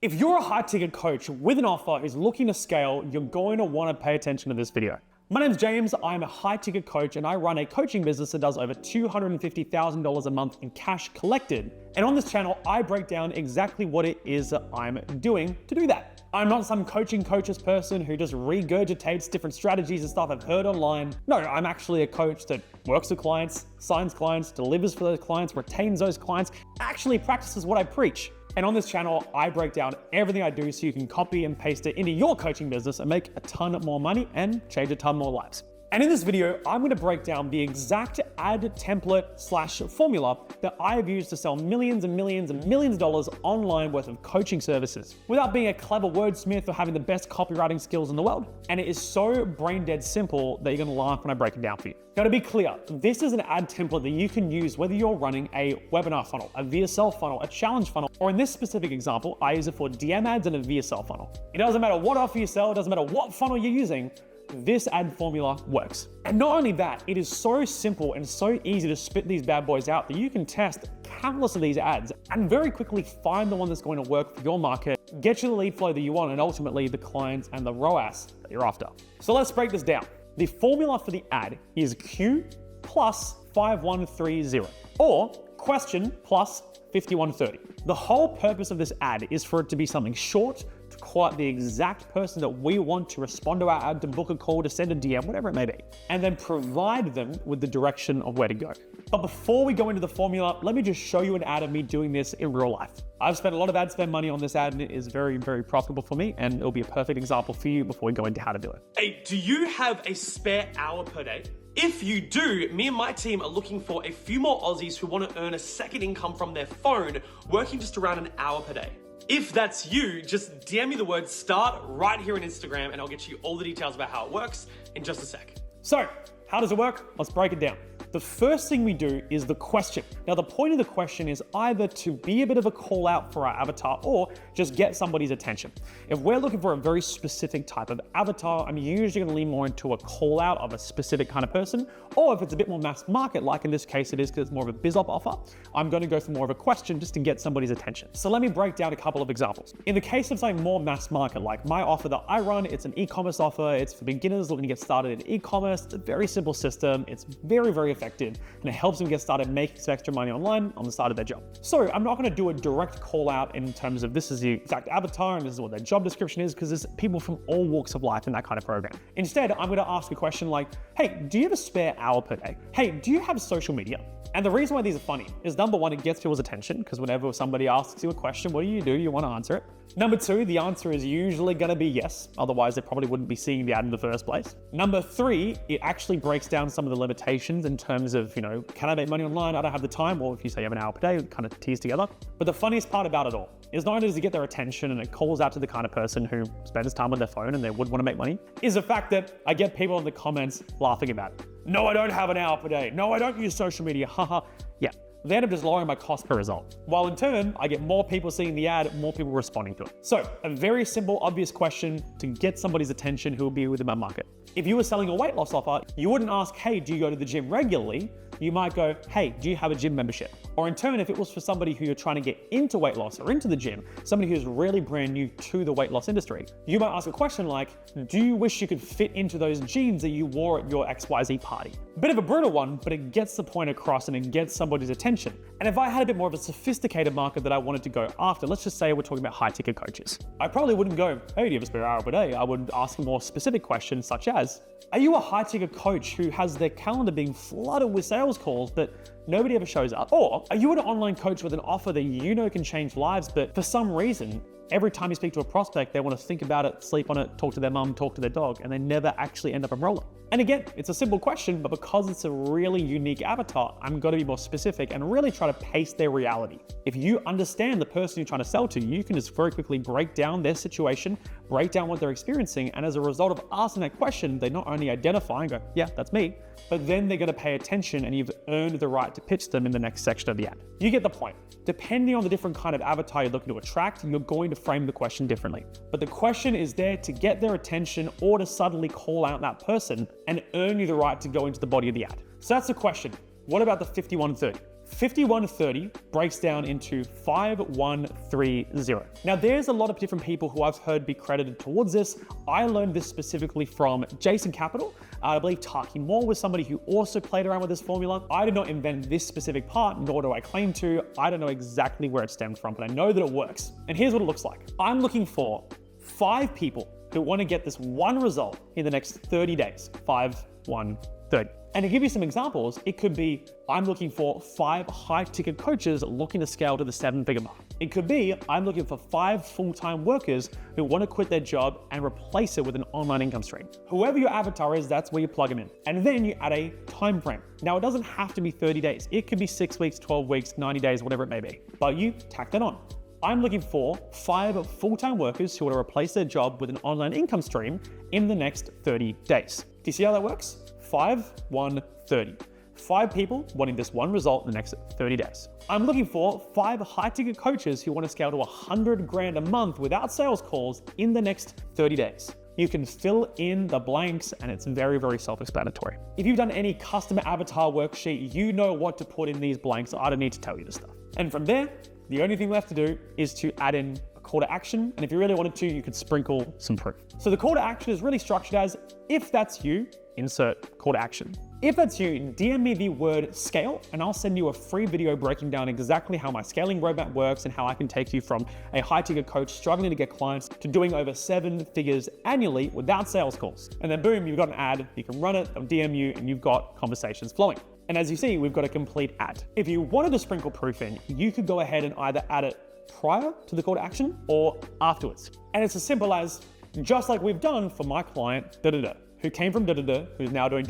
If you're a high ticket coach with an offer who's looking to scale, you're going to want to pay attention to this video. My name's James, I'm a high ticket coach and I run a coaching business that does over $250,000 a month in cash collected. And on this channel, I break down exactly what it is that I'm doing to do that. I'm not some coaches person who just regurgitates different strategies and stuff I've heard online. No, I'm actually a coach that works with clients, signs clients, delivers for those clients, retains those clients, actually practices what I preach. And on this channel, I break down everything I do so you can copy and paste it into your coaching business and make a ton more money and change a ton more lives. And in this video, I'm going to break down the exact ad template / formula that I've used to sell millions and millions and millions of dollars online worth of coaching services without being a clever wordsmith or having the best copywriting skills in the world. And it is so brain dead simple that you're going to laugh when I break it down for you. Now, to be clear, this is an ad template that you can use whether you're running a webinar funnel, a VSL funnel, a challenge funnel, or in this specific example, I use it for DM ads and a VSL funnel. It doesn't matter what offer you sell, it doesn't matter what funnel you're using, this ad formula works. And not only that, it is so simple and so easy to spit these bad boys out that you can test countless of these ads and very quickly find the one that's going to work for your market, get you the lead flow that you want, and ultimately the clients and the ROAS that you're after. So let's break this down. The formula for the ad is Q plus 5130 or question plus 5130. The whole purpose of this ad is for it to be something short, to call out the exact person that we want to respond to our ad, to book a call, to send a DM, whatever it may be, and then provide them with the direction of where to go. But before we go into the formula, let me just show you an ad of me doing this in real life. I've spent a lot of ad spend money on this ad and it is very, very profitable for me, and it'll be a perfect example for you before we go into how to do it. Hey, do you have a spare hour per day? If you do, me and my team are looking for a few more Aussies who want to earn a second income from their phone, working just around an hour per day. If that's you, just DM me the word START right here on Instagram and I'll get you all the details about how it works in just a sec. So, how does it work? Let's break it down. The first thing we do is the question. Now, the point of the question is either to be a bit of a call out for our avatar or just get somebody's attention. If we're looking for a very specific type of avatar, I'm usually gonna lean more into a call out of a specific kind of person, or if it's a bit more mass market, like in this case it is because it's more of a biz op offer, I'm gonna go for more of a question just to get somebody's attention. So let me break down a couple of examples. In the case of something more mass market, like my offer that I run, it's an e-commerce offer, it's for beginners looking to get started in e-commerce, it's a very simple system, it's very, very effective, and it helps them get started making some extra money online on the side of their job. So I'm not going to do a direct call out in terms of this is the exact avatar and this is what their job description is, because there's people from all walks of life in that kind of program. Instead, I'm going to ask a question like, hey, do you have a spare hour per day? Hey, do you have social media? And the reason why these are funny is number one, it gets people's attention because whenever somebody asks you a question, what do? You want to answer it. Number two, the answer is usually going to be yes. Otherwise, they probably wouldn't be seeing the ad in the first place. Number three, it actually breaks down some of the limitations in terms of, can I make money online? I don't have the time. Or if you say you have an hour per day, kind of tease together. But the funniest part about it all is not only does it get their attention and it calls out to the kind of person who spends time on their phone and they would want to make money, is the fact that I get people in the comments laughing about it. No, I don't have an hour per day. No, I don't use social media. Haha. Yeah. They end up just lowering my cost per result. While in turn, I get more people seeing the ad, more people responding to it. So a very simple, obvious question to get somebody's attention who will be within my market. If you were selling a weight loss offer, you wouldn't ask, hey, do you go to the gym regularly? You might go, hey, do you have a gym membership? Or in turn, if it was for somebody who you're trying to get into weight loss or into the gym, somebody who's really brand new to the weight loss industry, you might ask a question like, do you wish you could fit into those jeans that you wore at your XYZ party? Bit of a brutal one, but it gets the point across and it gets somebody's attention. And if I had a bit more of a sophisticated market that I wanted to go after, let's just say we're talking about high ticket coaches, I probably wouldn't go, hey, do you have a spare hour per day? I would ask a more specific question such as, are you a high ticket coach who has their calendar being flooded with sales calls but nobody ever shows up? Or are you an online coach with an offer that you know can change lives, but for some reason, every time you speak to a prospect, they want to think about it, sleep on it, talk to their mum, talk to their dog, and they never actually end up enrolling? And again, it's a simple question, but because it's a really unique avatar, I'm going to be more specific and really try to paste their reality. If you understand the person you're trying to sell to, you can just very quickly break down their situation, break down what they're experiencing, and as a result of asking that question, they not only identify and go, yeah, that's me, but then they're going to pay attention and you've earned the right to pitch them in the next section of the ad. You get the point. Depending on the different kind of avatar you're looking to attract, you're going to frame the question differently. But the question is there to get their attention or to suddenly call out that person and earn you the right to go into the body of the ad. So that's the question. What about the 5130? 5130 breaks down into 5130. Now, there's a lot of different people who I've heard be credited towards this. I learned this specifically from Jason Capital. I believe Taki Moore was somebody who also played around with this formula. I did not invent this specific part, nor do I claim to. I don't know exactly where it stemmed from, but I know that it works. And here's what it looks like. I'm looking for 5 people who want to get this one result in the next 30 days. 5, 1, 30. And to give you some examples, it could be, I'm looking for 5 high-ticket coaches looking to scale to the 7-figure mark. It could be, I'm looking for 5 full-time workers who want to quit their job and replace it with an online income stream. Whoever your avatar is, that's where you plug them in. And then you add a time frame. Now, it doesn't have to be 30 days. It could be 6 weeks, 12 weeks, 90 days, whatever it may be. But you tack that on. I'm looking for 5 full-time workers who want to replace their job with an online income stream in the next 30 days. Do you see how that works? 5, 1, 30. 5 people wanting this one result in the next 30 days. I'm looking for 5 high-ticket coaches who want to scale to 100 grand a month without sales calls in the next 30 days. You can fill in the blanks and it's very, very self-explanatory. If you've done any customer avatar worksheet, you know what to put in these blanks. I don't need to tell you this stuff. And from there, the only thing left to do is to add in a call to action. And if you really wanted to, you could sprinkle some proof. So the call to action is really structured as, if that's you, insert call to action. If that's you, DM me the word scale and I'll send you a free video breaking down exactly how my scaling roadmap works and how I can take you from a high-ticket coach struggling to get clients to doing over 7 figures annually without sales calls. And then boom, you've got an ad, you can run it, they'll DM you, and you've got conversations flowing. And as you see, we've got a complete ad. If you wanted to sprinkle proof in, you could go ahead and either add it prior to the call to action or afterwards. And it's as simple as, just like we've done for my client, who came from who's now doing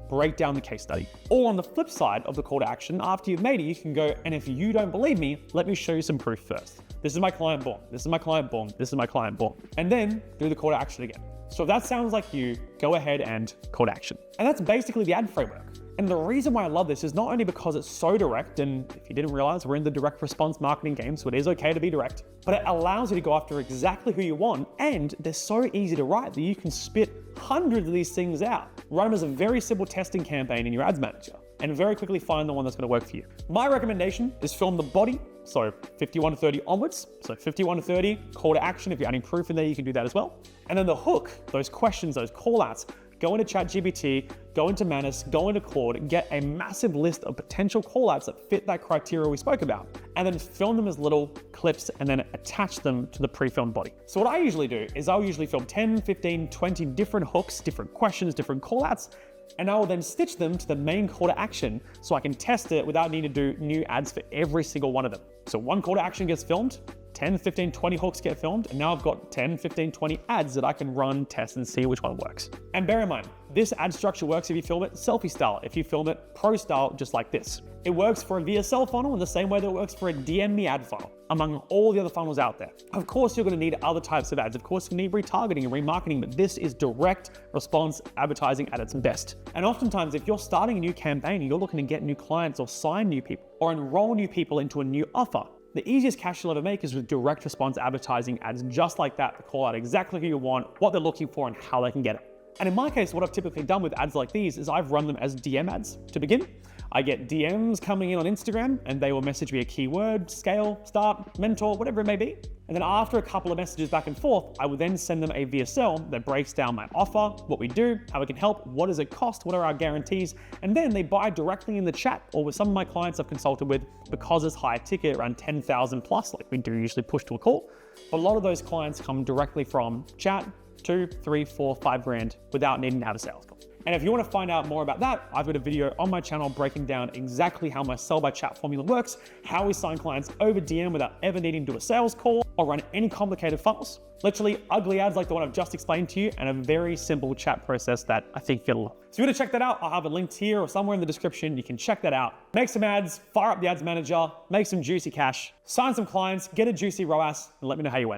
break down the case study. Or on the flip side of the call to action, after you've made it, you can go, and if you don't believe me, let me show you some proof first. This is my client, boom. This is my client, boom. This is my client, boom. And then do the call to action again. So if that sounds like you, go ahead and call to action. And that's basically the ad framework. And the reason why I love this is not only because it's so direct, and if you didn't realize, we're in the direct response marketing game, so it is okay to be direct, but it allows you to go after exactly who you want, and they're so easy to write that you can spit hundreds of these things out. Run them as a very simple testing campaign in your ads manager, and very quickly find the one that's gonna work for you. My recommendation is film the body, so 51 to 30 onwards. So 51 to 30, call to action. If you're adding proof in there, you can do that as well. And then the hook, those questions, those call outs, go into ChatGPT, go into Manus, go into Claude, get a massive list of potential callouts that fit that criteria we spoke about, and then film them as little clips and then attach them to the pre-filmed body. So what I usually do is I'll usually film 10, 15, 20 different hooks, different questions, different callouts, and I will then stitch them to the main call to action so I can test it without needing to do new ads for every single one of them. So one call to action gets filmed, 10, 15, 20 hooks get filmed, and now I've got 10, 15, 20 ads that I can run, test, and see which one works. And bear in mind, this ad structure works if you film it selfie style, if you film it pro style, just like this. It works for a VSL funnel in the same way that it works for a DM me ad funnel, among all the other funnels out there. Of course, you're gonna need other types of ads. Of course, you need retargeting and remarketing, but this is direct response advertising at its best. And oftentimes, if you're starting a new campaign and you're looking to get new clients or sign new people or enroll new people into a new offer, the easiest cash you'll ever make is with direct response advertising ads just like that to call out exactly who you want, what they're looking for, and how they can get it. And in my case, what I've typically done with ads like these is I've run them as DM ads to begin. I get DMs coming in on Instagram and they will message me a keyword, scale, start, mentor, whatever it may be. And then after a couple of messages back and forth, I would then send them a VSL that breaks down my offer, what we do, how we can help, what does it cost, what are our guarantees, and then they buy directly in the chat or with some of my clients I've consulted with because it's high ticket, around 10,000 plus, like we do usually push to a call. But a lot of those clients come directly from chat, 2, 3, 4, 5 grand without needing to have a sales call. And if you want to find out more about that, I've got a video on my channel breaking down exactly how my sell by chat formula works, how we sign clients over DM without ever needing to do a sales call or run any complicated funnels. Literally ugly ads like the one I've just explained to you and a very simple chat process that I think you'll love. So if you want to check that out, I'll have it linked here or somewhere in the description. You can check that out. Make some ads, fire up the ads manager, make some juicy cash, sign some clients, get a juicy ROAS, and let me know how you went.